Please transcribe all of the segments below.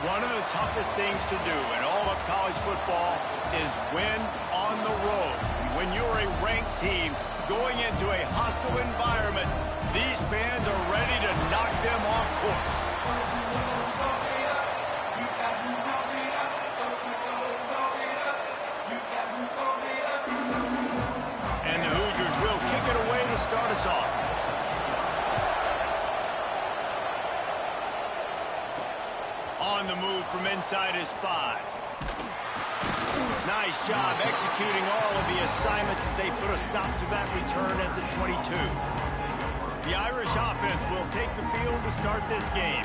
One of the toughest things to do in all of college football is win on the road. When you're a ranked team going into a hostile environment, these fans are ready to knock them off course. And the Hoosiers will kick it away to start us off. On the move from inside his 5. Nice job executing all of the assignments as they put a stop to that return at the 22. The Irish offense will take the field to start this game.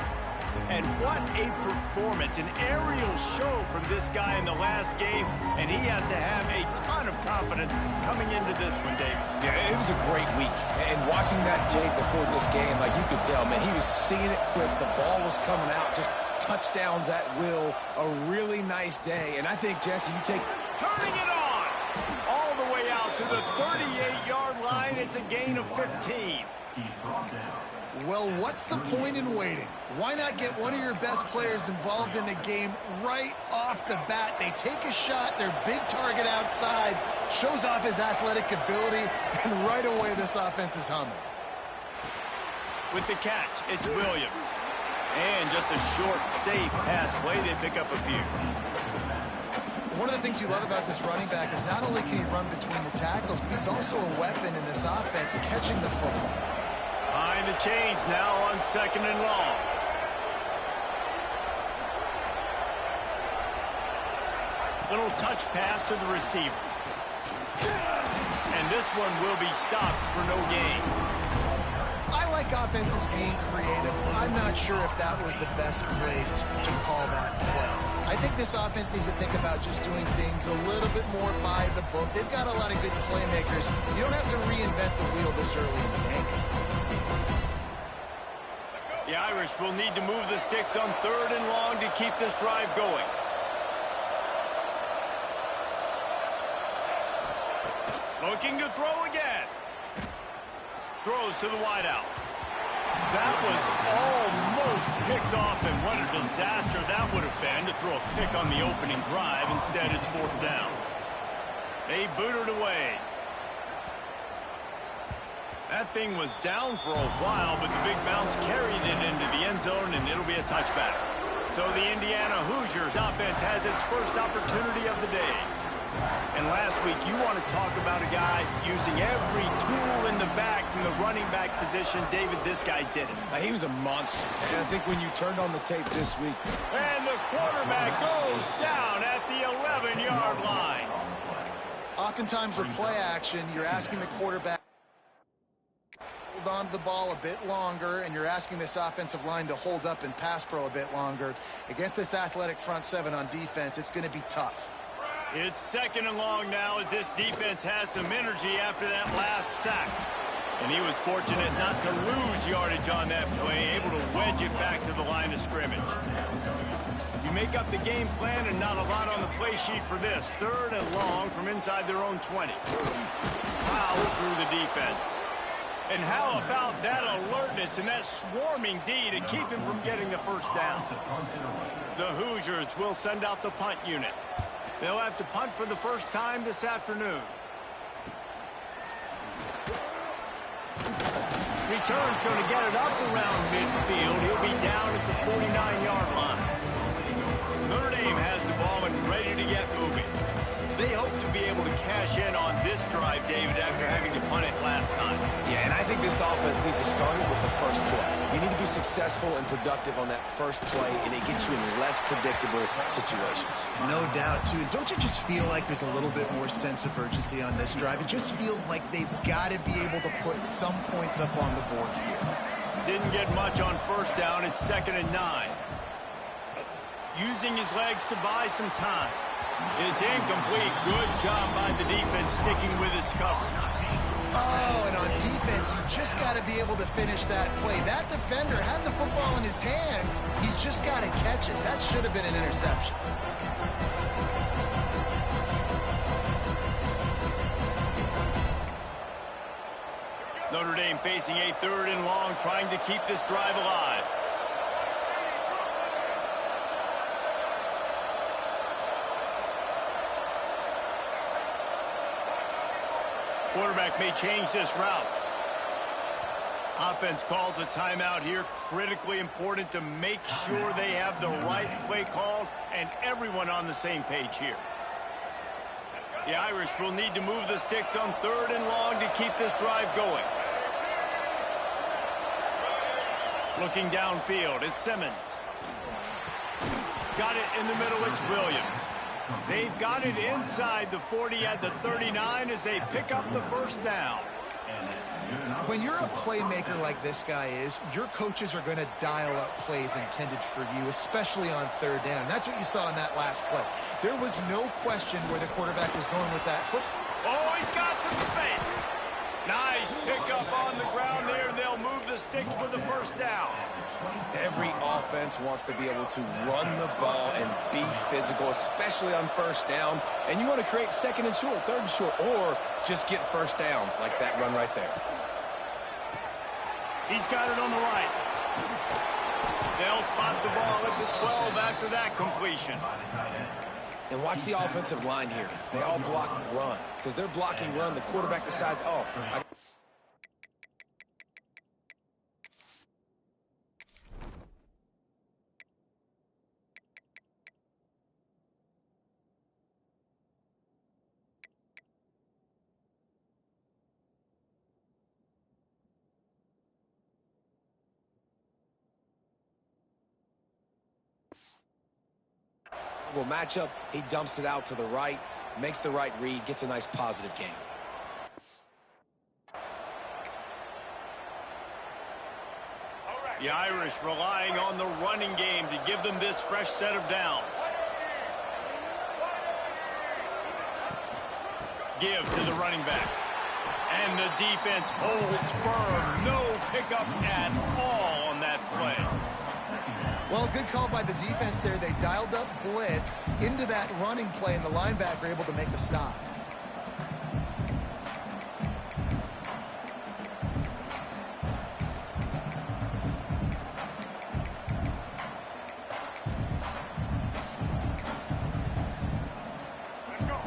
And what a performance, an aerial show from this guy in the last game, and he has to have a ton of confidence coming into this one, David. Yeah, it was a great week, and watching that tape before this game, like you could tell, man, he was seeing it quick. The ball was coming out, just touchdowns at will, a really nice day. And I think, Jesse, you take... Turning it on! All the way out to the 38-yard line. It's a gain of 15. Well, what's the point in waiting? Why not get one of your best players involved in the game right off the bat? They take a shot, their big target outside, shows off his athletic ability, and right away this offense is humming. With the catch, it's Williams. And just a short, safe pass play, they pick up a few. One of the things you love about this running back is not only can he run between the tackles, but he's also a weapon in this offense catching the football. Behind the chains now on 2nd and long. Little touch pass to the receiver. And this one will be stopped for no gain. I like offenses being creative. I'm not sure if that was the best place to call that play. I think this offense needs to think about just doing things a little bit more by the book. They've got a lot of good playmakers. You don't have to reinvent the wheel this early in the game. The Irish will need to move the sticks on 3rd and long to keep this drive going. Looking to throw again. Throws to the wideout. That was almost picked off, and what a disaster that would have been to throw a pick on the opening drive. Instead, it's 4th down. They boot it away. That thing was down for a while, but the big bounce carried it into the end zone, and it'll be a touchback. So the Indiana Hoosiers offense has its first opportunity of the day. And last week, you want to talk about a guy using every tool in the back from the running back position. David, this guy did it. He was a monster. And I think when you turned on the tape this week... And the quarterback goes down at the 11-yard line. Oftentimes with play action, you're asking the quarterback hold on to the ball a bit longer, and you're asking this offensive line to hold up in pass pro a bit longer. Against this athletic front 7 on defense, it's going to be tough. It's 2nd and long now as this defense has some energy after that last sack. And he was fortunate not to lose yardage on that play, able to wedge it back to the line of scrimmage. You make up the game plan and not a lot on the play sheet for this. 3rd and long from inside their own 20. Foul through the defense. And how about that alertness and that swarming D to keep him from getting the first down? The Hoosiers will send out the punt unit. They'll have to punt for the first time this afternoon. Return's going to get it up around midfield. He'll be down at the 49-yard line. Notre Dame has the ball and ready to get moving. They hope to be able to cash in on this drive, David, after having to punt it last time. Yeah, and I think this offense needs to start it with the first play. You need to be successful and productive on that first play, and it gets you in less predictable situations. No doubt, too. Don't you just feel like there's a little bit more sense of urgency on this drive? It just feels like they've got to be able to put some points up on the board here. Didn't get much on 1st down. It's 2nd and 9. Using his legs to buy some time. It's incomplete. Good job by the defense sticking with its coverage. Oh, and on defense, you just got to be able to finish that play. That defender had the football in his hands. He's just got to catch it. That should have been an interception. Notre Dame facing a 3rd and long, trying to keep this drive alive. Quarterback may change this route. Offense calls a timeout here. Critically important to make sure they have the right play called and everyone on the same page here. The Irish will need to move the sticks on 3rd and long to keep this drive going. Looking downfield, it's Simmons. Got it in the middle, it's Williams. They've got it inside the 40 at the 39 as they pick up the first down. When you're a playmaker like this guy is, your coaches are going to dial up plays intended for you, especially on 3rd down. That's what you saw in that last play. There was no question where the quarterback was going with that foot. Oh, he's got some space. Nice pickup on the ground there. They'll move the sticks for the first down. Every offense wants to be able to run the ball and be physical, especially on 1st down. And you want to create 2nd and short, 3rd and short, or just get first downs like that run right there. He's got it on the right. They'll spot the ball at the 12 after that completion. And watch the offensive line here. They all block run. Because they're blocking run, the quarterback decides, oh, will match up. He dumps it out to the right, makes the right read, gets a nice positive gain. The Irish relying on the running game to give them this fresh set of downs. Give to the running back. And the defense holds firm. No pickup at all on that play. Well, good call by the defense there. They dialed up blitz into that running play, and the linebacker able to make the stop.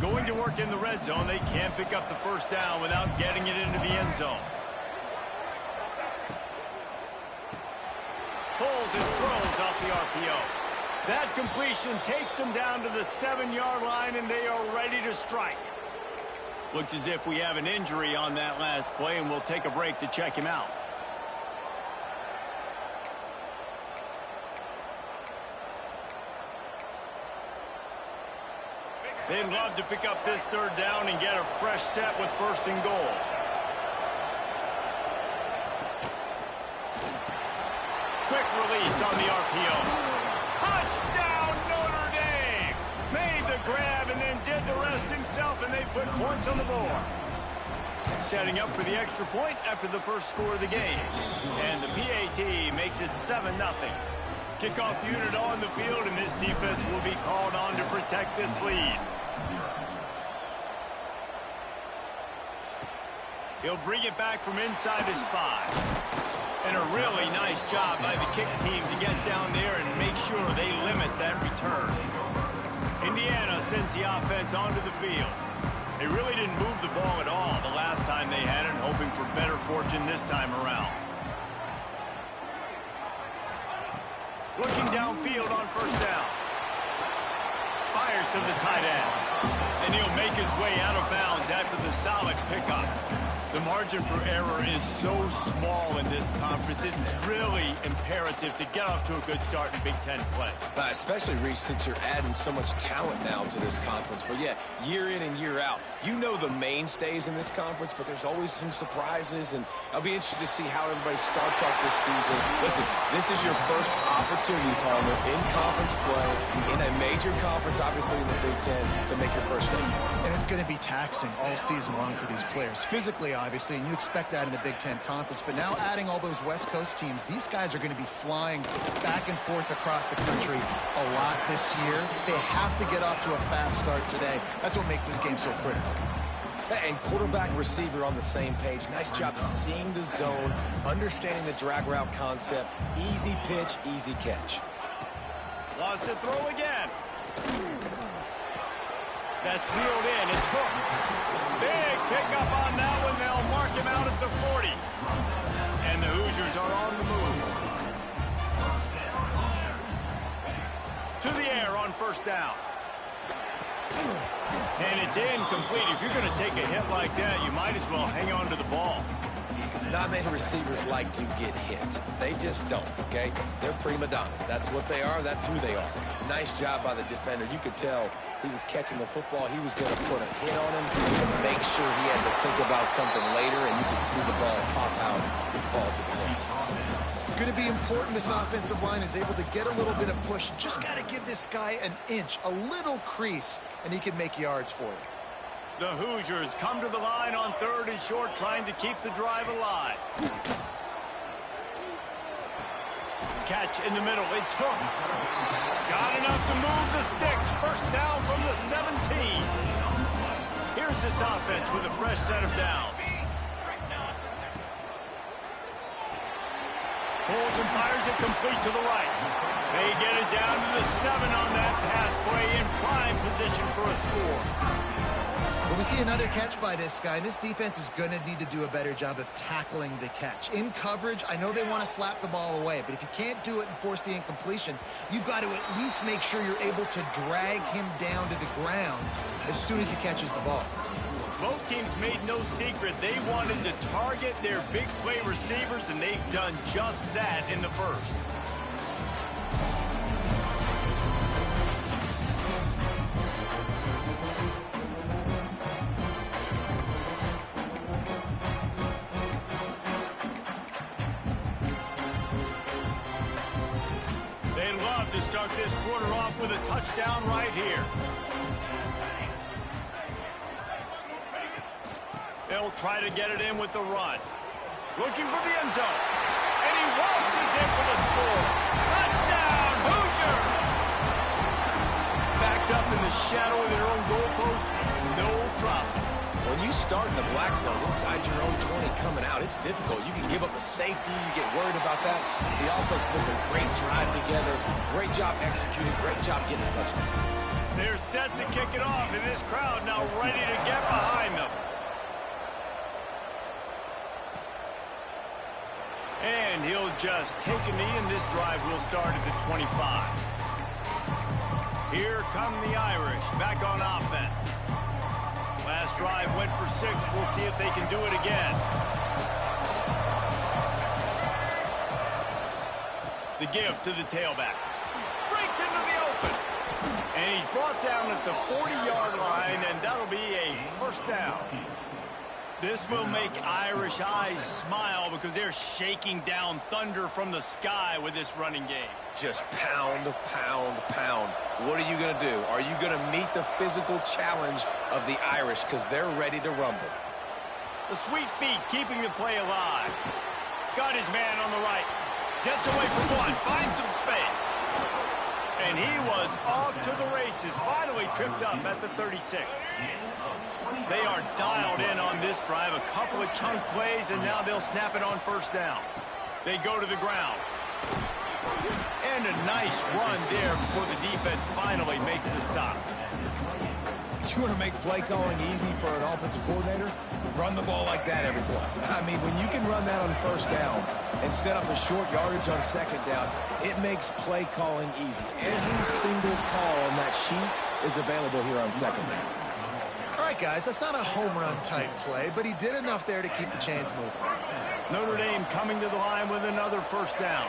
Going to work in the red zone. They can't pick up the first down without getting it into the end zone. Pulls and throws off the RPO. That completion takes them down to the 7-yard line, and they are ready to strike. Looks as if we have an injury on that last play, and we'll take a break to check him out. They'd love to pick up this 3rd down and get a fresh set with 1st and goal. Quick release on the RPO. Touchdown, Notre Dame! Made the grab and then did the rest himself, and they put points on the board. Setting up for the extra point after the first score of the game. And the PAT makes it 7-0. Kickoff unit on the field, and this defense will be called on to protect this lead. He'll bring it back from inside his 5. And a really nice job by the kick team to get down there and make sure they limit that return. Indiana sends the offense onto the field. They really didn't move the ball at all the last time they had it, hoping for better fortune this time around. Looking downfield on 1st down. Fires to the tight end. And he'll make his way out of bounds after the solid pickup. The margin for error is so small in this conference. It's really imperative to get off to a good start in Big Ten play. Especially, Reese, since you're adding so much talent now to this conference. But, yeah, year in and year out, you know the mainstays in this conference, but there's always some surprises. And I'll be interested to see how everybody starts off this season. Listen, this is your first opportunity, Palmer, in conference play, in a major conference, obviously in the Big Ten, to make your first statement. And it's going to be taxing all season long for these players. Physically, obviously, and you expect that in the Big Ten Conference. But now adding all those West Coast teams, these guys are going to be flying back and forth across the country a lot this year. They have to get off to a fast start today. That's what makes this game so critical. And quarterback, receiver on the same page. Nice job seeing the zone, understanding the drag route concept. Easy pitch, easy catch. Lost to throw again. That's reeled in. It's hooked. Big pickup on that one. They'll mark him out at the 40. And the Hoosiers are on the move. To the air on first down. And it's incomplete. If you're going to take a hit like that, you might as well hang on to the ball. Not many receivers like to get hit. They just don't, okay? They're prima donnas. That's what they are. That's who they are. Nice job by the defender. You could tell he was catching the football. He was going to put a hit on him to make sure he had to think about something later, and you could see the ball pop out and fall to the ground. It's going to be important this offensive line is able to get a little bit of push. Just got to give this guy an inch, a little crease, and he can make yards for you. The Hoosiers come to the line on 3rd and short, trying to keep the drive alive. Catch in the middle. It's hooked. Got enough to move the sticks. First down from the 17. Here's this offense with a fresh set of downs. Pulls and fires it complete to the right. They get it down to the 7 on that pass play, in prime position for a score. Well, we see another catch by this guy. This defense is going to need to do a better job of tackling the catch. In coverage, I know they want to slap the ball away, but if you can't do it and force the incompletion, you've got to at least make sure you're able to drag him down to the ground as soon as he catches the ball. Both teams made no secret they wanted to target their big play receivers, and they've done just that in the first. They'd love to start this quarter off with a touchdown right here. They'll try to get it in with the run. Looking for the end zone. And he waltzes in for the score. Touchdown, Hoosiers! Backed up in the shadow of their own goalpost, no problem. When you start in the black zone inside your own 20 coming out, it's difficult. You can give up a safety. You get worried about that. The offense puts a great drive together. Great job executing. Great job getting a touchdown. They're set to kick it off, and this crowd now ready to get behind them. And he'll just take a knee, and this drive will start at the 25. Here come the Irish, back on offense. Last drive went for 6. We'll see if they can do it again. The give to the tailback. Breaks into the open. And he's brought down at the 40-yard line, and that'll be a first down. This will make Irish eyes smile because they're shaking down thunder from the sky with this running game. Just pound, pound, pound. What are you going to do? Are you going to meet the physical challenge of the Irish because they're ready to rumble? The sweet feet keeping the play alive. Got his man on the right. Gets away from one. Finds some space. And he was off to the races. Finally tripped up at the 36. They are dialed in on this drive. A couple of chunk plays, and now they'll snap it on first down. They go to the ground. And a nice run there before the defense finally makes the stop. You want to make play calling easy for an offensive coordinator? Run the ball like that every play. I mean, when you can run that on first down and set up a short yardage on second down, it makes play calling easy. Every single call on that sheet is available here on second down. All right, guys, that's not a home run type play, but he did enough there to keep the chains moving. Notre Dame coming to the line with another first down.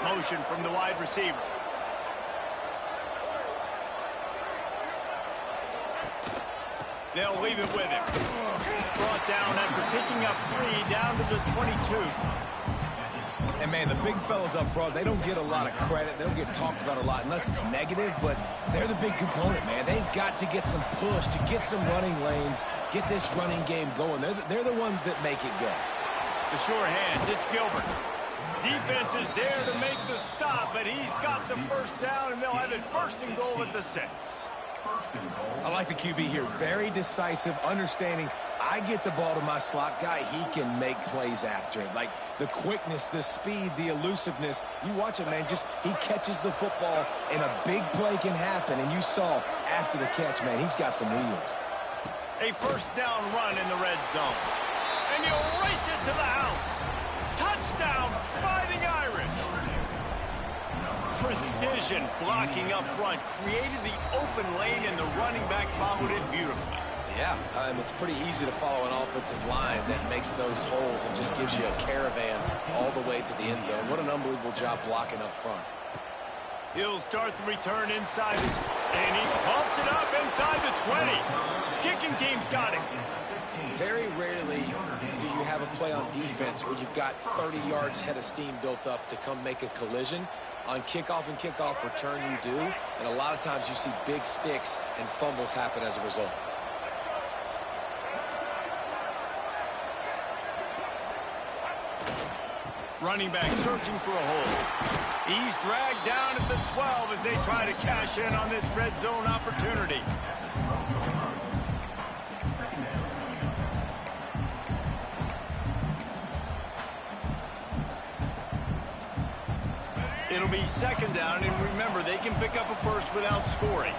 Motion from the wide receiver. They'll leave it with him. Brought down after picking up 3 down to the 22. And, man, the big fellas up front, they don't get a lot of credit. They don't get talked about a lot unless it's negative, but they're the big component, man. They've got to get some push, to get some running lanes, get this running game going. They're the ones that make it go. The sure hands, it's Gilbert. Defense is there to make the stop, but he's got the first down, and they'll have it first and goal at the 6. I like the QB here. Very decisive, understanding I get the ball to my slot guy, he can make plays after it. Like the quickness, the speed, the elusiveness. You watch it, man, just he catches the football and a big play can happen. And you saw after the catch, man, he's got some wheels. A first down run in the red zone. And you'll race it to the house. Touchdown, Fighting Irish. Precision blocking up front created the open lane, and the running back followed it beautifully. Yeah, it's pretty easy to follow an offensive line that makes those holes and just gives you a caravan all the way to the end zone. What an unbelievable job blocking up front. He'll start the return inside his, and he pumps it up inside the 20. Kicking team's got it. Very rarely do you have a play on defense where you've got 30 yards head of steam built up to come make a collision. On kickoff and kickoff return you do, and a lot of times you see big sticks and fumbles happen as a result. Running back searching for a hole. He's dragged down at the 12 as they try to cash in on this red zone opportunity. It'll be second down, and remember, they can pick up a first without scoring.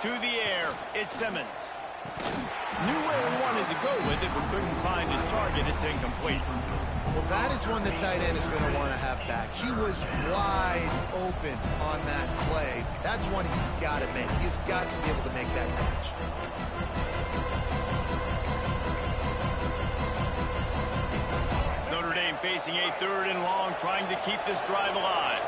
To the air, it's Simmons. Knew where he wanted to go with it, but couldn't find his target. It's incomplete. Well, that is one the tight end is going to want to have back. He was wide open on that play. That's one he's got to make. He's got to be able to make that catch. Notre Dame facing a third and long, trying to keep this drive alive.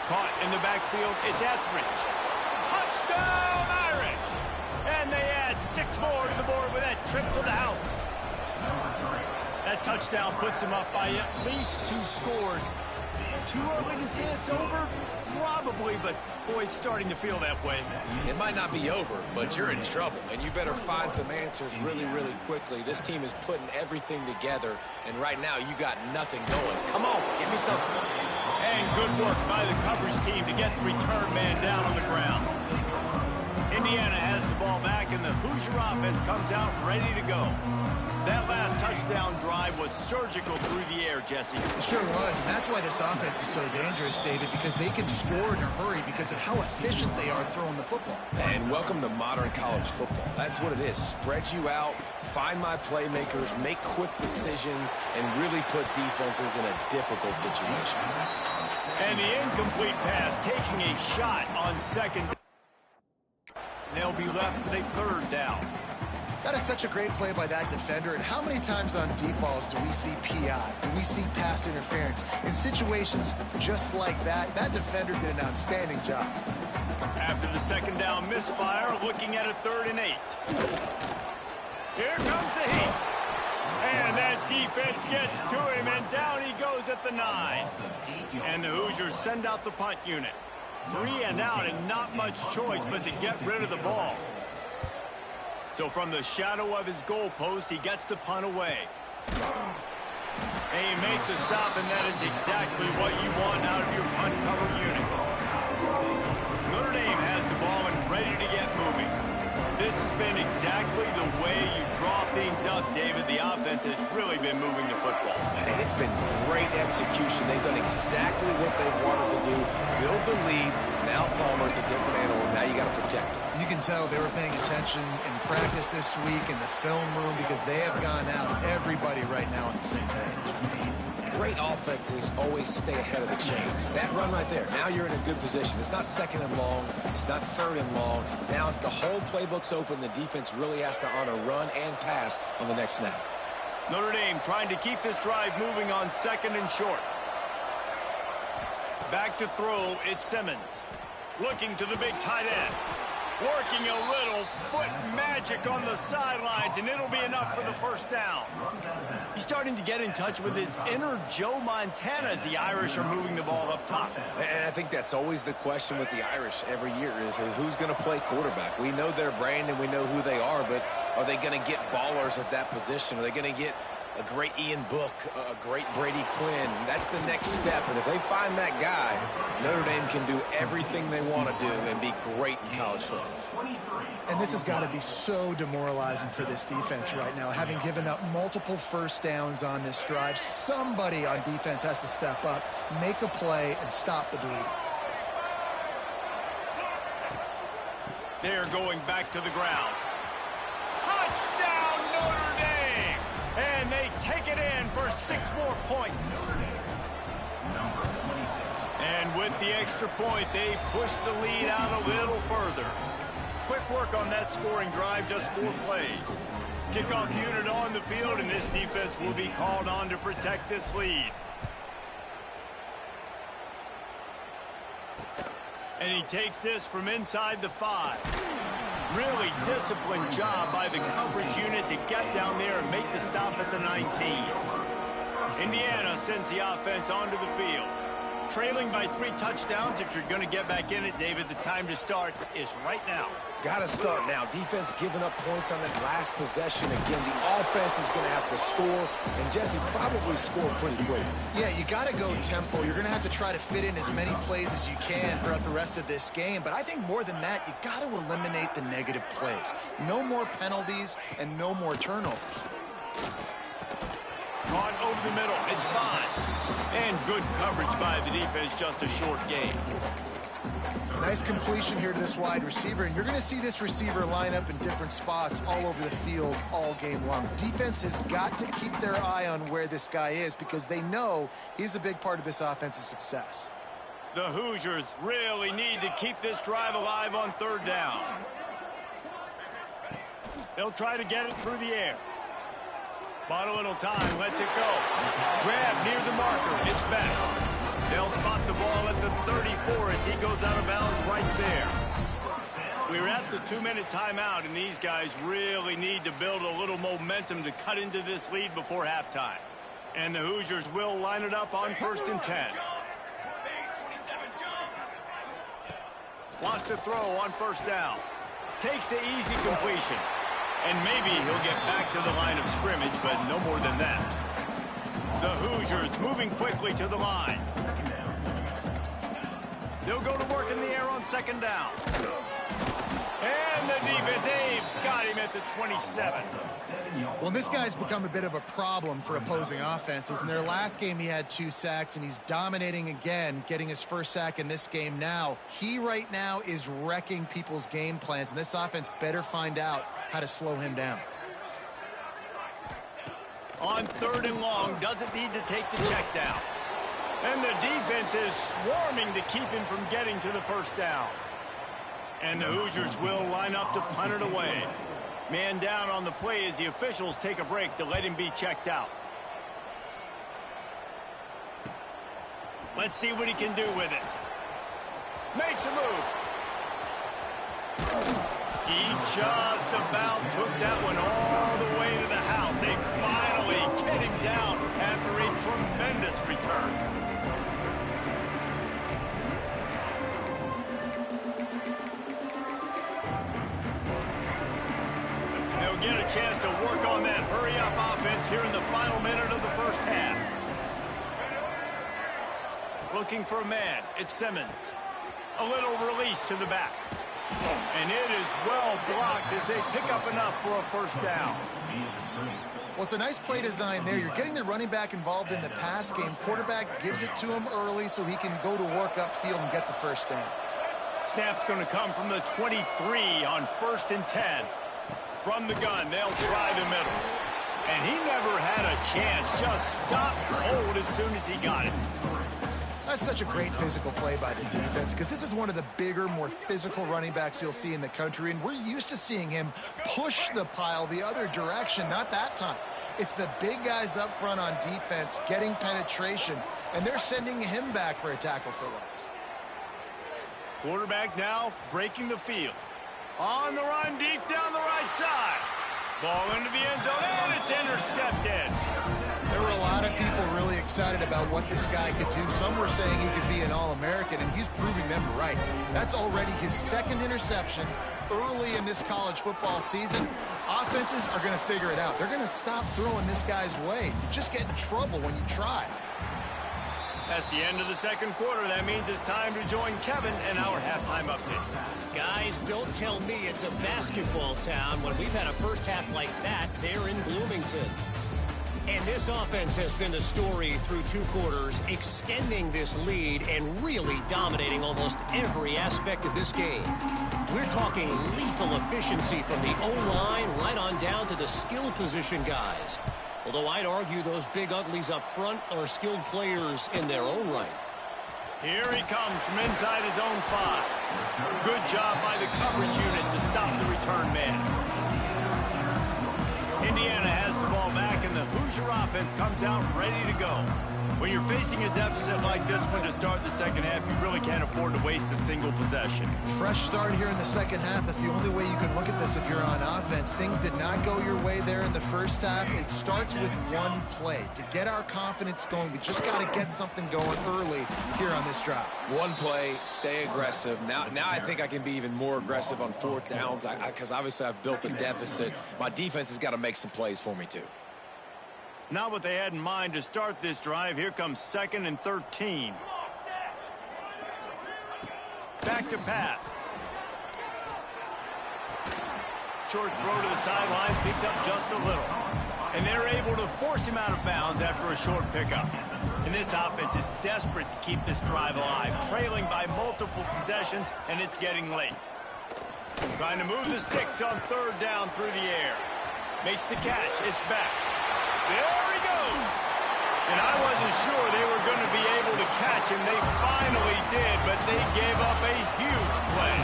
Caught in the backfield, it's Etheridge. Touchdown, Irish! And they add 6 more to the board with that trip to the house. That touchdown puts them up by at least 2 scores. Too early to say it's over? Probably, but boy, it's starting to feel that way. It might not be over, but you're in trouble, and you better find some answers really, really quickly. This team is putting everything together, and right now you got nothing going. Come on, give me something. And good work by the coverage team to get the return man down on the ground. Indiana has the ball back, and the Hoosier offense comes out ready to go. That last touchdown drive was surgical through the air, Jesse. It sure was, and that's why this offense is so dangerous, David, because they can score in a hurry because of how efficient they are throwing the football. And welcome to modern college football. That's what it is. Spread you out, find my playmakers, make quick decisions, and really put defenses in a difficult situation. And the incomplete pass taking a shot on second. They'll be left with a third down. That is such a great play by that defender, and how many times on deep balls do we see PI? Do we see pass interference? In situations just like that, that defender did an outstanding job. After the second down misfire, looking at a 3rd and 8. Here comes the heat. And that defense gets to him, and down he goes at the 9. And the Hoosiers send out the punt unit. 3 and out, and not much choice but to get rid of the ball. So from the shadow of his goalpost, he gets the punt away. And you make the stop, and that is exactly what you want out of your punt cover unit. Notre Dame has the ball and ready to get moving. This has been exactly the way you draw things up, David. The offense has really been moving the football. And it's been great execution. They've done exactly what they've wanted to do. Build the lead. Now Palmer's a different animal. Now you got to protect it. You can tell they were paying attention in practice this week in the film room because they have gone out, everybody right now on the same page. Great offenses always stay ahead of the chains. That run right there, now you're in a good position. It's not 2nd and long. It's not 3rd and long. Now it's the whole playbook's open. The defense really has to honor run and pass on the next snap. Notre Dame trying to keep this drive moving on 2nd and short. Back to throw, it's Simmons. Looking to the big tight end. Working a little foot magic on the sidelines, and it'll be enough for the first down. He's starting to get in touch with his inner Joe Montana as the Irish are moving the ball up top. And I think that's always the question with the Irish every year is who's going to play quarterback. We know their brand and we know who they are, but Are they going to get ballers at that position? Are they going to get a great Ian Book, a great Brady Quinn? That's the next step. And if they find that guy, Notre Dame can do everything they want to do and be great in college football. And this has got to be so demoralizing for this defense right now. Having given up multiple first downs on this drive, somebody on defense has to step up, make a play, and stop the bleeding. They're going back to the ground. Touchdown, Notre Dame! And they take it in for 6 more points. And with the extra point, they push the lead out a little further. Quick work on that scoring drive, just 4 plays. Kickoff unit on the field, and this defense will be called on to protect this lead. And he takes this from inside the 5. Really disciplined job by the coverage unit to get down there and make the stop at the 19. Indiana sends the offense onto the field. Trailing by 3 touchdowns. If you're going to get back in it, David, the time to start is right now. Got to start now. Defense giving up points on that last possession. Again, the offense is going to have to score, and Jesse probably scored pretty quick. Yeah, you got to go tempo. You're going to have to try to fit in as many plays as you can throughout the rest of this game. But I think more than that, you got to eliminate the negative plays. No more penalties and no more turnovers. Gone over the middle. It's Bond. And good coverage by the defense, just a short gain. Nice completion here to this wide receiver, and you're going to see this receiver line up in different spots all over the field all game long. Defense has got to keep their eye on where this guy is because they know he's a big part of this offense's success. The Hoosiers really need to keep this drive alive on 3rd down. They'll try to get it through the air. Bought a little time, lets it go. Grab near the marker, it's back. They'll spot the ball at the 34 as he goes out of bounds right there. We're at the 2-minute timeout, and these guys really need to build a little momentum to cut into this lead before halftime. And the Hoosiers will line it up on 1st and 10. Wants to throw on 1st down. Takes the easy completion. And maybe he'll get back to the line of scrimmage, but no more than that. The Hoosiers moving quickly to the line. They'll go to work in the air on 2nd down. And the defense, they've got him at the 27. Well, this guy's become a bit of a problem for opposing offenses. In their last game, he had 2 sacks, and he's dominating again, getting his 1st sack in this game now. He right now is wrecking people's game plans, and this offense better find out how to slow him down. On 3rd and long, doesn't need to take the check down. And the defense is swarming to keep him from getting to the 1st down. And the Hoosiers will line up to punt it away. Man down on the play as the officials take a break to let him be checked out. Let's see what he can do with it. Makes a move. He just about took that one all the way to the house. They finally get him down after a tremendous return. They'll get a chance to work on that hurry-up offense here in the final minute of the 1st half. Looking for a man. It's Simmons. A little release to the back. And it is well blocked as they pick up enough for a 1st down. Well, it's a nice play design there. You're getting the running back involved in the pass game. Quarterback gives it to him early so he can go to work upfield and get the 1st down. Snap's going to come from the 23 on 1st and 10. From the gun, they'll try the middle. And he never had a chance. Just stopped cold as soon as he got it. That's such a great physical play by the defense because this is one of the bigger, more physical running backs you'll see in the country, and we're used to seeing him push the pile the other direction. Not that time. It's the big guys up front on defense getting penetration, and they're sending him back for a tackle for loss. Quarterback now breaking the field. On the run deep down the right side. Ball into the end zone, and it's intercepted. There were a lot of people really excited about what this guy could do. Some were saying he could be an All-American, and he's proving them right. That's already his second interception early in this college football season. Offenses are going to figure it out. They're going to stop throwing this guy's way. You just get in trouble when you try. That's the end of the second quarter. That means it's time to join Kevin in our halftime update. Guys, don't tell me it's a basketball town when we've had a first half like that there in Bloomington. And this offense has been the story through 2 quarters, extending this lead and really dominating almost every aspect of this game. We're talking lethal efficiency from the O-line right on down to the skill position guys. Although I'd argue those big uglies up front are skilled players in their own right. Here he comes from inside his own 5. Good job by the coverage unit to stop the return man. Indiana has the ball back, and the Hoosier offense comes out ready to go. When you're facing a deficit like this one to start the second half, you really can't afford to waste a single possession. Fresh start here in the second half. That's the only way you can look at this if you're on offense. Things did not go your way there in the first half. It starts with one play. To get our confidence going, we just got to get something going early here on this drive. One play, stay aggressive. Now I think I can be even more aggressive on 4th downs because obviously I've built a deficit. My defense has got to make some plays for me too. Not what they had in mind to start this drive. Here comes 2nd and 13. Back to pass. Short throw to the sideline, picks up just a little. And they're able to force him out of bounds after a short pickup. And this offense is desperate to keep this drive alive, trailing by multiple possessions, and it's getting late. Trying to move the sticks on 3rd down through the air. Makes the catch. It's back. There he goes. And I wasn't sure they were going to be able to catch him. They finally did, but they gave up a huge play.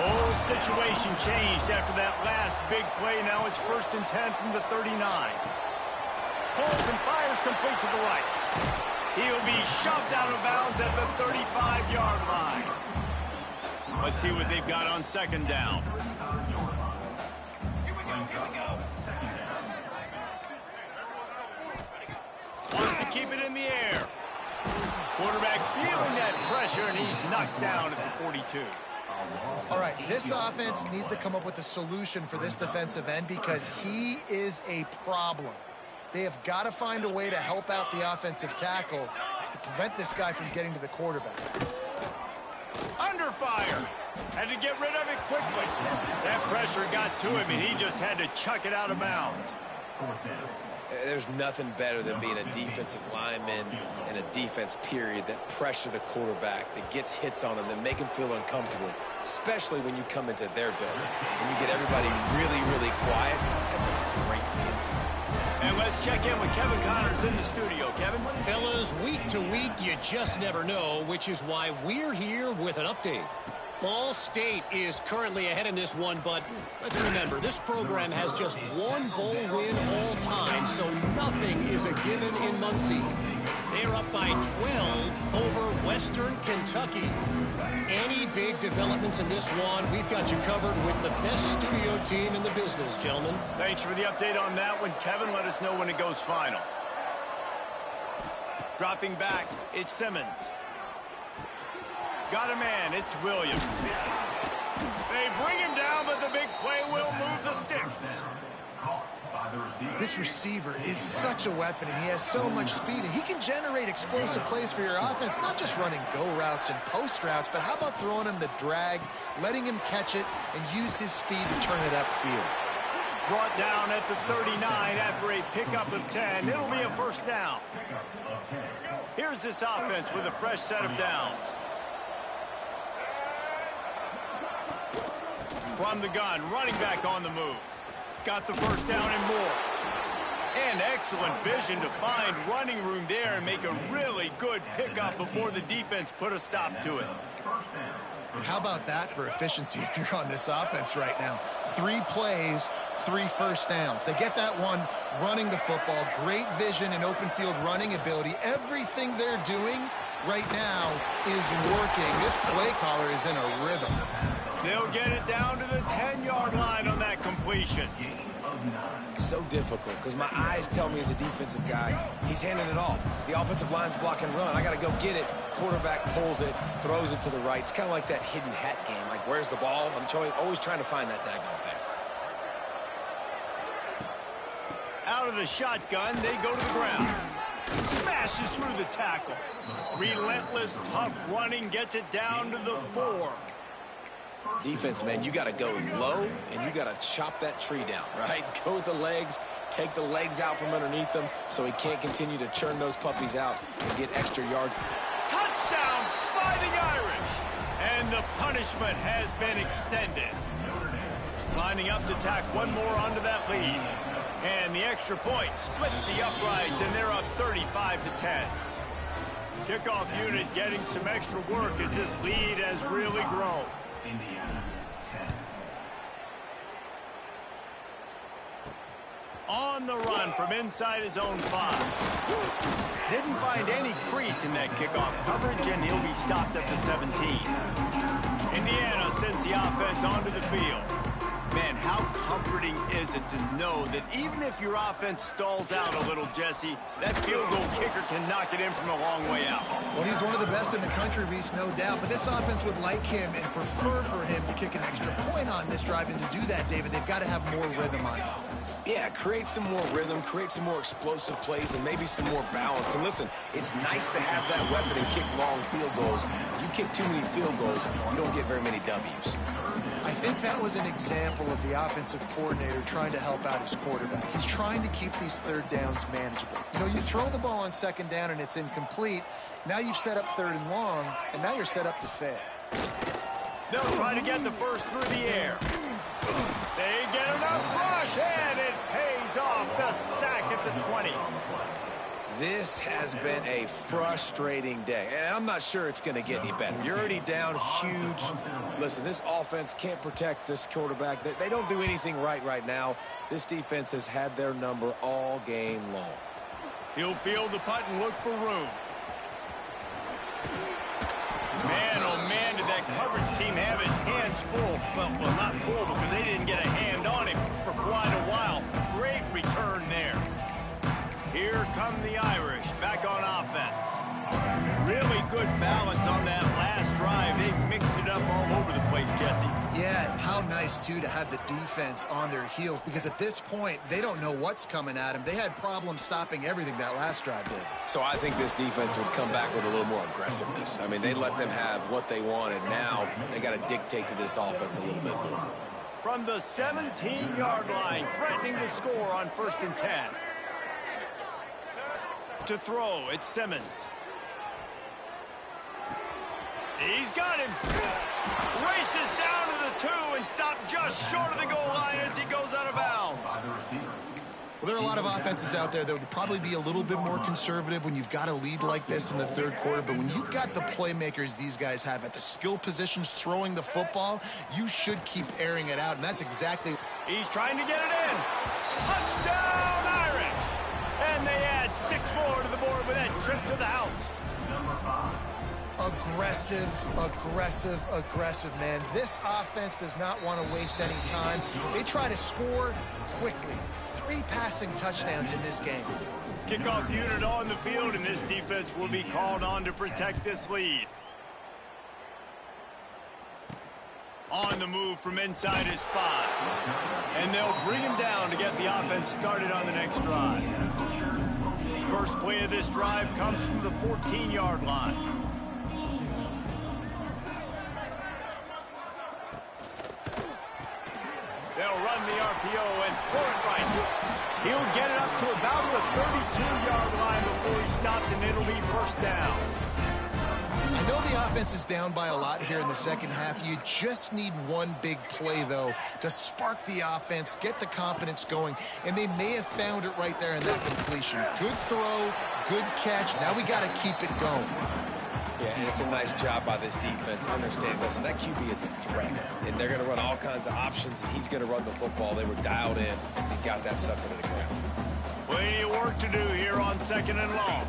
Whole situation changed after that last big play. Now it's 1st and 10 from the 39. Holds and fires complete to the right. He'll be shoved out of bounds at the 35-yard line. Let's see what they've got on 2nd down. Wants to keep it in the air. Quarterback feeling that pressure, and he's knocked down at the 42. All right, this offense needs to come up with a solution for this defensive end because he is a problem. They have got to find a way to help out the offensive tackle to prevent this guy from getting to the quarterback. Under fire. Had to get rid of it quickly. That pressure got to him, and he just had to chuck it out of bounds. There's nothing better than being a defensive lineman in a defense period that pressure the quarterback, that gets hits on him, that make him feel uncomfortable, especially when you come into their building and you get everybody really, really quiet. That's a great feeling. And let's check in with Kevin Connors in the studio. Kevin? Fellas, week to week, you just never know, which is why we're here with an update. Ball State is currently ahead in this one, but let's remember, this program has just one bowl win all time, so nothing is a given in Muncie. They're up by 12 over Western Kentucky. Any big developments in this one, we've got you covered with the best studio team in the business, gentlemen. Thanks for the update on that one, Kevin. Let us know when it goes final. Dropping back, it's Simmons. Got a man, it's Williams. They bring him down, but the big play will move the sticks. This receiver is such a weapon, and he has so much speed, and he can generate explosive plays for your offense, not just running go routes and post routes, but how about throwing him the drag, letting him catch it, and use his speed to turn it upfield. Brought down at the 39 after a pickup of 10. It'll be a 1st down. Here's this offense with a fresh set of downs. From the gun, running back on the move. Got the 1st down and more. And excellent vision to find running room there and make a really good pickup before the defense put a stop to it. And how about that for efficiency if you're on this offense right now? 3 plays, 3 1st downs. They get that one running the football. Great vision and open field running ability. Everything they're doing right now is working. This play caller is in a rhythm. They'll get it down to the 10-yard line on that completion. So difficult because my eyes tell me as a defensive guy, he's handing it off. The offensive line's block and run. I got to go get it. Quarterback pulls it, throws it to the right. It's kind of like that hidden hat game. Like, where's the ball? I'm always trying to find that daggone thing. Out of the shotgun, they go to the ground. Smashes through the tackle. Relentless, tough running, gets it down to the 4. Defense, man, you got to go low, and you got to chop that tree down, right? Go with the legs, take the legs out from underneath them so he can't continue to churn those puppies out and get extra yards. Touchdown, Fighting Irish! And the punishment has been extended. Lining up to tack one more onto that lead. And the extra point splits the uprights, and they're up 35-10. Kickoff unit getting some extra work as this lead has really grown. Indiana, 10. On the run from inside his own 5. Didn't find any crease in that kickoff coverage, and he'll be stopped at the 17. Indiana sends the offense onto the field. Man, how comforting is it to know that even if your offense stalls out a little, Jesse, that field goal kicker can knock it in from a long way out. Well, he's one of the best in the country, Reese, no doubt. But this offense would like him and prefer for him to kick an extra point on this drive. And to do that, David, they've got to have more rhythm on offense. Yeah, create some more rhythm, create some more explosive plays, and maybe some more balance. And listen, it's nice to have that weapon and kick long field goals. You kick too many field goals, you don't get very many W's. I think that was an example of the offensive coordinator trying to help out his quarterback. He's trying to keep these third downs manageable. You know, you throw the ball on second down and it's incomplete. Now you've set up third and long, and now you're set up to fail. They'll try to get the first through the air. They get enough rush, and it pays off. The sack at the 20. This has been a frustrating day, and I'm not sure it's going to get any better. You're already down huge. Listen, this offense can't protect this quarterback. They don't do anything right now. This defense has had their number all game long. He'll field the punt and look for room. Man, oh man, did that coverage team have its hands full. Well, not full because they didn't get a hand on him for quite a while. Great return there. Here come the Irish back on offense. Really good balance on that last drive. They mixed it up all over the place, Jesse. Yeah, and how nice, too, to have the defense on their heels, because at this point, they don't know what's coming at them. They had problems stopping everything that last drive did. So I think this defense would come back with a little more aggressiveness. I mean, they let them have what they wanted. Now they got to dictate to this offense a little bit more. From the 17-yard line, threatening to score on 1st and 10. To throw, it's Simmons. He's got him. Races down to the 2 and stopped just short of the goal line as he goes out of bounds. Well, there are a lot of offenses out there that would probably be a little bit more conservative when you've got a lead like this in the third quarter. But when you've got the playmakers these guys have at the skill positions throwing the football, you should keep airing it out. And that's exactly. He's trying to get it in. Touchdown, Irish. And they add 6 more to the board with that trip to the house. Aggressive, aggressive, aggressive, man. This offense does not want to waste any time. They try to score quickly. 3 passing touchdowns in this game. Kickoff unit on the field, and this defense will be called on to protect this lead. On the move from inside his 5. And they'll bring him down to get the offense started on the next drive. First play of this drive comes from the 14-yard line. They'll run the RPO and throw it right. He'll get it up to about the 32-yard line before he's stopped, and it'll be 1st down. I know the offense is down by a lot here in the second half. You just need one big play, though, to spark the offense, get the confidence going, and they may have found it right there in that completion. Good throw, good catch. Now we got to keep it going. Yeah, and it's a nice job by this defense. Understand this, and that QB is a threat. And they're going to run all kinds of options, and he's going to run the football. They were dialed in and got that sucker to the ground. Plenty of work to do here on 2nd and long.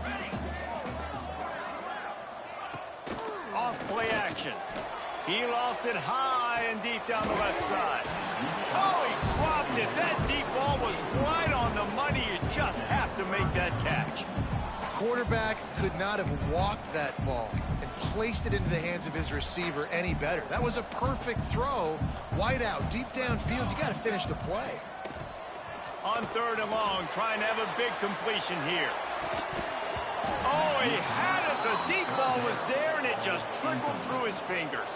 Off play action. He lofts it high high and deep down the left side. Oh, he dropped it. That deep ball was right on the money. You just have to make that catch. Quarterback could not have walked that ball and placed it into the hands of his receiver any better. That was a perfect throw. Wide out, deep downfield. You got to finish the play. On 3rd and long, trying to have a big completion here. Oh, he had it. The deep ball was there, and it just trickled through his fingers.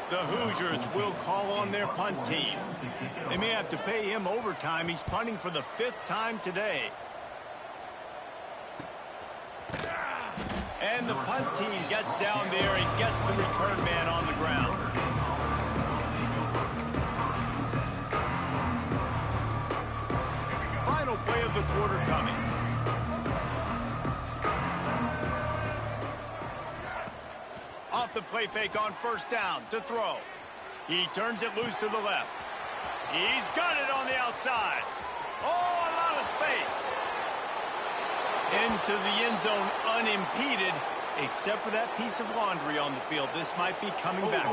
The Hoosiers will call on their punt team. They may have to pay him overtime. He's punting for the 5th time today. And the punt team gets down there and gets the return man on the ground. Final play of the quarter coming. Off the play fake on 1st down to throw. He turns it loose to the left. He's got it on the outside. Oh, a lot of space. Into the end zone unimpeded, except for that piece of laundry on the field. This might be coming back.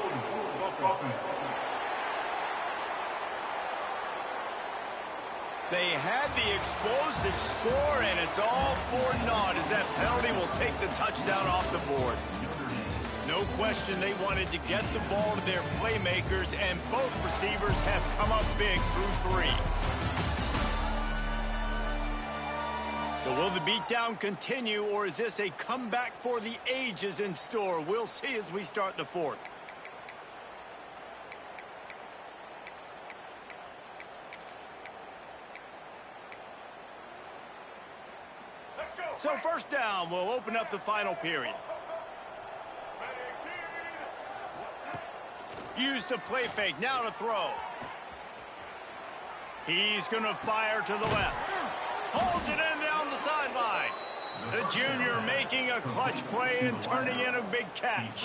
They had the explosive score, and it's all for naught as that penalty will take the touchdown off the board. No question they wanted to get the ball to their playmakers, and both receivers have come up big through 3. So will the beatdown continue, or is this a comeback for the ages in store? We'll see as we start the 4th. So 1st down will open up the final period. Use the play fake, now to throw. He's going to fire to the left. Pulls it in down the sideline. The junior making a clutch play and turning in a big catch.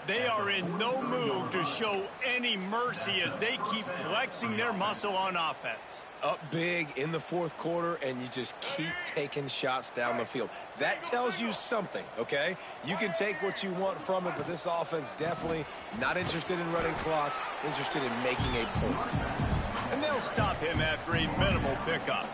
They are in no mood to show any mercy as they keep flexing their muscle on offense. Up big in the 4th quarter, and you just keep taking shots down the field. That tells you something, okay? You can take what you want from it, but this offense definitely not interested in running clock, interested in making a point. And they'll stop him after a minimal pickup.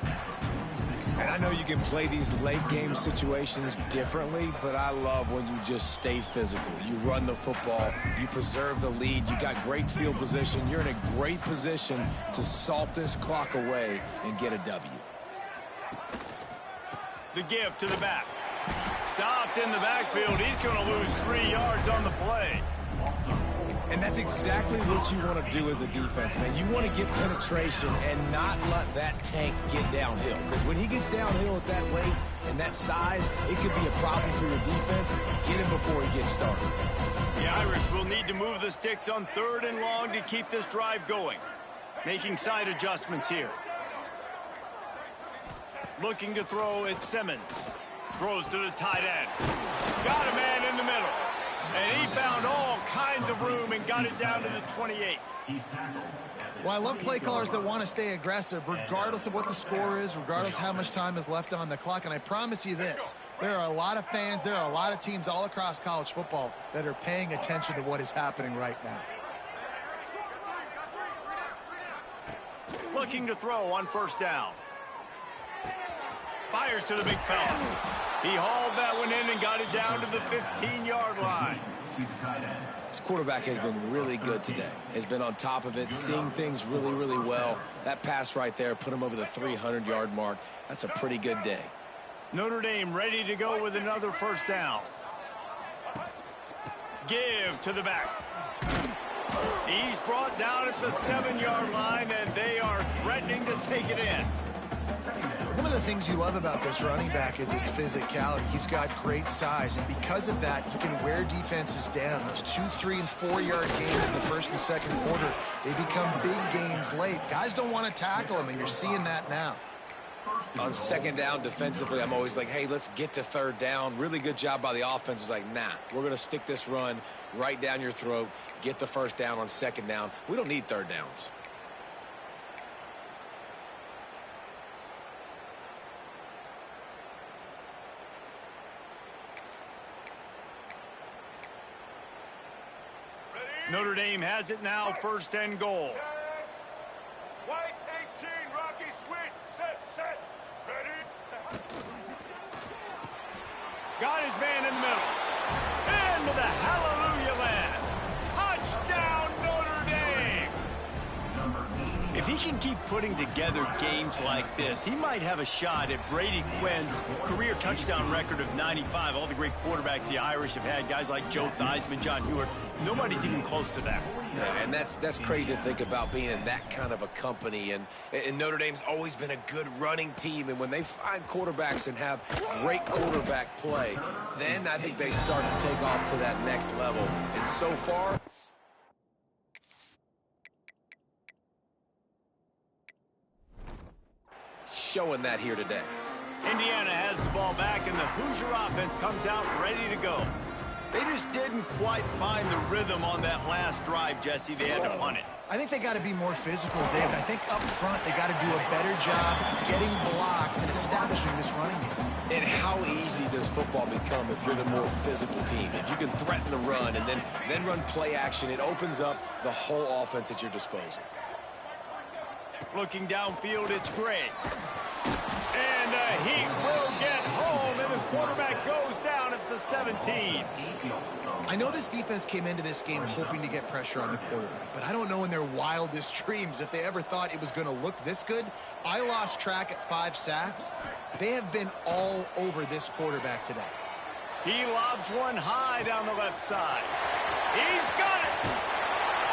And I know you can play these late-game situations differently, but I love when you just stay physical. You run the football, you preserve the lead, you got great field position, you're in a great position to salt this clock away and get a W. The give to the back. Stopped in the backfield. He's going to lose 3 yards on the play. And that's exactly what you want to do as a defense, man. You want to get penetration and not let that tank get downhill. Because when he gets downhill at that weight and that size, it could be a problem for your defense. Get him before he gets started. The Irish will need to move the sticks on 3rd and long to keep this drive going. Making side adjustments here. Looking to throw at Simmons. Throws to the tight end. Got a man in the middle. And he found all kinds of room and got it down to the 28. Well, I love play callers that want to stay aggressive, regardless of what the score is, regardless of how much time is left on the clock. And I promise you this, there are a lot of fans, there are a lot of teams all across college football that are paying attention to what is happening right now. Looking to throw on 1st down. Fires to the big fella. He hauled that one in and got it down to the 15-yard line. This quarterback has been really good today. Has been on top of it, seeing things really, really well. That pass right there put him over the 300-yard mark. That's a pretty good day. Notre Dame ready to go with another 1st down. Give to the back. He's brought down at the 7-yard line, and they are threatening to take it in. One of the things you love about this running back is his physicality. He's got great size, and because of that, he can wear defenses down. Those 2, 3, and 4-yard gains in the 1st and 2nd quarter, they become big gains late. Guys don't want to tackle him, and you're seeing that now. On 2nd down defensively, I'm always like, hey, let's get to 3rd down. Really good job by the offense. It's like, nah, we're going to stick this run right down your throat, get the 1st down on 2nd down. We don't need 3rd downs. Notre Dame has it now, 1st and goal. White 18, Rocky Sweet, set, ready. Got his man in the middle. Into the hallelujah land. Touchdown, Notre Dame. If he can keep putting together games like this, he might have a shot at Brady Quinn's career touchdown record of 95. All the great quarterbacks the Irish have had, guys like Joe Theismann, John Hewitt, nobody's even close to that. Yeah, and that's crazy to think about being in that kind of a company. And Notre Dame's always been a good running team. And when they find quarterbacks and have great quarterback play, then I think they start to take off to that next level. And so far, showing that here today. Indiana has the ball back, and the Hoosier offense comes out ready to go. They just didn't quite find the rhythm on that last drive, Jesse. They had to punt it. I think they got to be more physical, David. I think up front they got to do a better job getting blocks and establishing this running game. And how easy does football become if you're the more physical team? If you can threaten the run and then run play action, it opens up the whole offense at your disposal. Looking downfield, it's Gray. And he will get home, and the quarterback goes down at the 17. I know this defense came into this game hoping to get pressure on the quarterback, but I don't know in their wildest dreams if they ever thought it was going to look this good. I lost track at 5 sacks. They have been all over this quarterback today. He lobs one high down the left side. He's got it!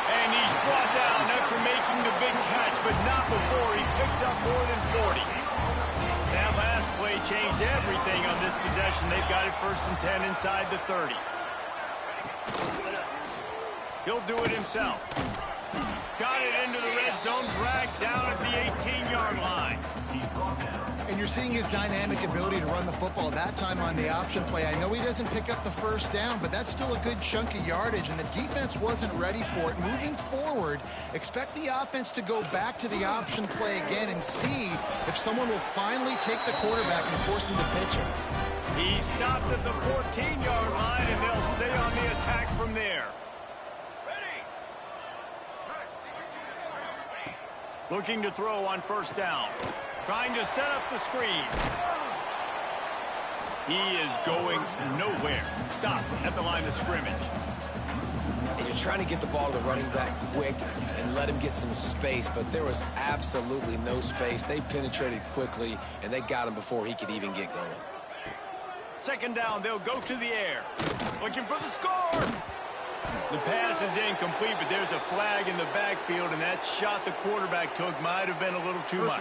And he's brought down after making the big catch, but not before he picks up more than 40. That last play changed everything on this possession. They've got it 1st and 10 inside the 30. He'll do it himself. Got it into the red zone, dragged down at the 18-yard line. And you're seeing his dynamic ability to run the football, that time on the option play. I know he doesn't pick up the 1st down, but that's still a good chunk of yardage, and the defense wasn't ready for it. Moving forward, expect the offense to go back to the option play again and see if someone will finally take the quarterback and force him to pitch it. He stopped at the 14-yard line, and they'll stay on the attack from there. Looking to throw on 1st down. Trying to set up the screen. He is going nowhere. Stop at the line of scrimmage. And you're trying to get the ball to the running back quick and let him get some space, but there was absolutely no space. They penetrated quickly, and they got him before he could even get going. 2nd down, they'll go to the air. Looking for the score. The pass is incomplete, but there's a flag in the backfield, and that shot the quarterback took might have been a little too much.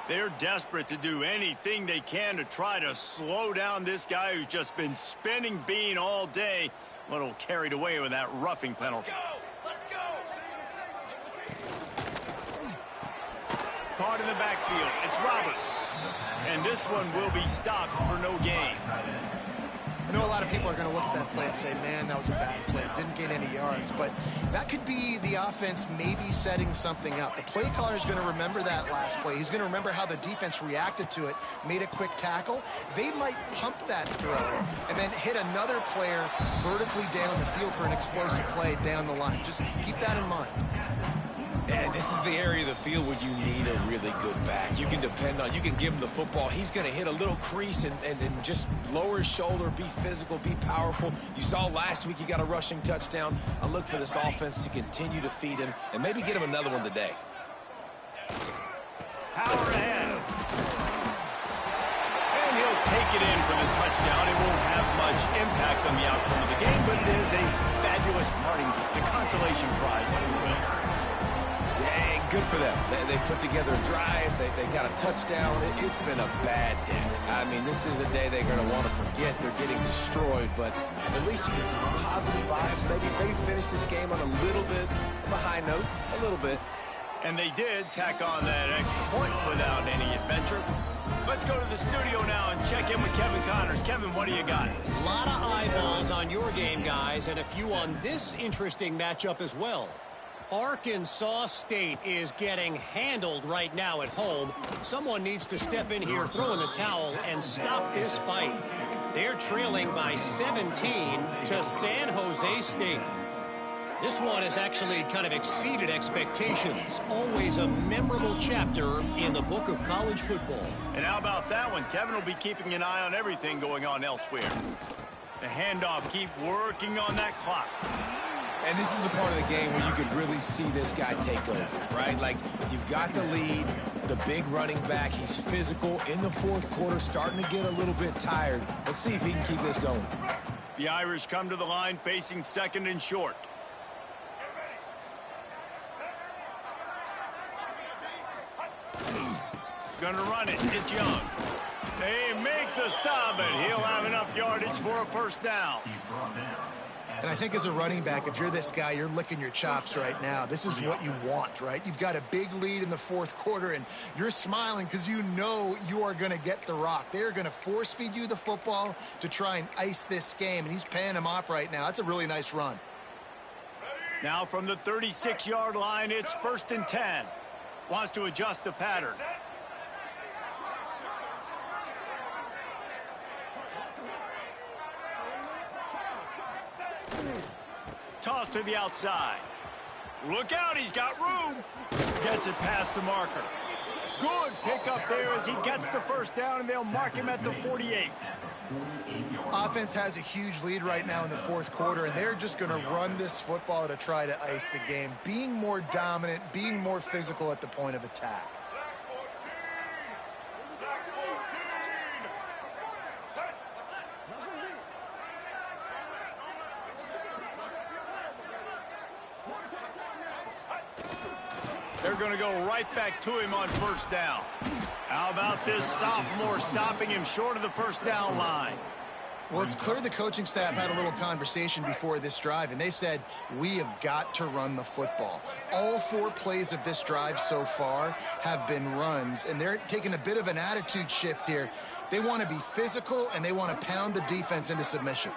They're desperate to do anything they can to try to slow down this guy who's just been spinning bean all day. A little carried away with that roughing penalty. Let's go! Caught in the backfield. It's Roberts. And this one will be stopped for no gain. I know a lot of people are going to look at that play and say, man, that was a bad play. It didn't gain any yards. But that could be the offense maybe setting something up. The play caller is going to remember that last play. He's going to remember how the defense reacted to it, made a quick tackle. They might pump that throw and then hit another player vertically down the field for an explosive play down the line. Just keep that in mind. And this is the area of the field where you need a really good back. You can depend on, you can give him the football. He's going to hit a little crease and just lower his shoulder, be physical, be powerful. You saw last week he got a rushing touchdown. I look for this offense to continue to feed him and maybe get him another one today. Power ahead. And he'll take it in for the touchdown. It won't have much impact on the outcome of the game, but it is a fabulous parting gift, a consolation prize, if you will. Yeah, good for them. They put together a drive. They got a touchdown. It's been a bad day. I mean, this is a day they're going to want to forget. They're getting destroyed, but at least you get some positive vibes. Maybe finish this game on a little bit of a high note, a little bit. And they did tack on that extra point without any adventure. Let's go to the studio now and check in with Kevin Connors. Kevin, what do you got? A lot of eyeballs on your game, guys, and a few on this interesting matchup as well. Arkansas State is getting handled right now at home. Someone needs to step in here, throw in the towel, and stop this fight. They're trailing by 17 to San Jose State. This one has actually kind of exceeded expectations. Always a memorable chapter in the book of college football. And how about that one? Kevin will be keeping an eye on everything going on elsewhere. The handoff, keep working on that clock. And this is the part of the game where you could really see this guy take over, right? Like, you've got the lead, the big running back. He's physical in the fourth quarter, starting to get a little bit tired. Let's see if he can keep this going. The Irish come to the line facing second and short. Gonna run it. It's Young. They make the stop, and he'll have enough yardage for a first down. And I think as a running back, if you're this guy, you're licking your chops right now. This is what you want, right? You've got a big lead in the fourth quarter, and you're smiling because you know you are going to get the rock. They're going to force feed you the football to try and ice this game, and he's paying him off right now. That's a really nice run. Now from the 36-yard line, it's 1st and 10. Wants to adjust the pattern. Toss to the outside. Look out, he's got room. Gets it past the marker. Good pickup there as he gets the first down, and they'll mark him at the 48. Offense has a huge lead right now in the fourth quarter, and they're just going to run this football to try to ice the game. Being more dominant, being more physical at the point of attack. They're going to go right back to him on first down. How about this sophomore stopping him short of the first down line? Well, it's clear the coaching staff had a little conversation before this drive, and they said, we have got to run the football. All 4 plays of this drive so far have been runs, and they're taking a bit of an attitude shift here. They want to be physical, and they want to pound the defense into submission.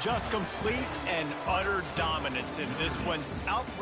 Just complete and utter dominance in this one. Outplayed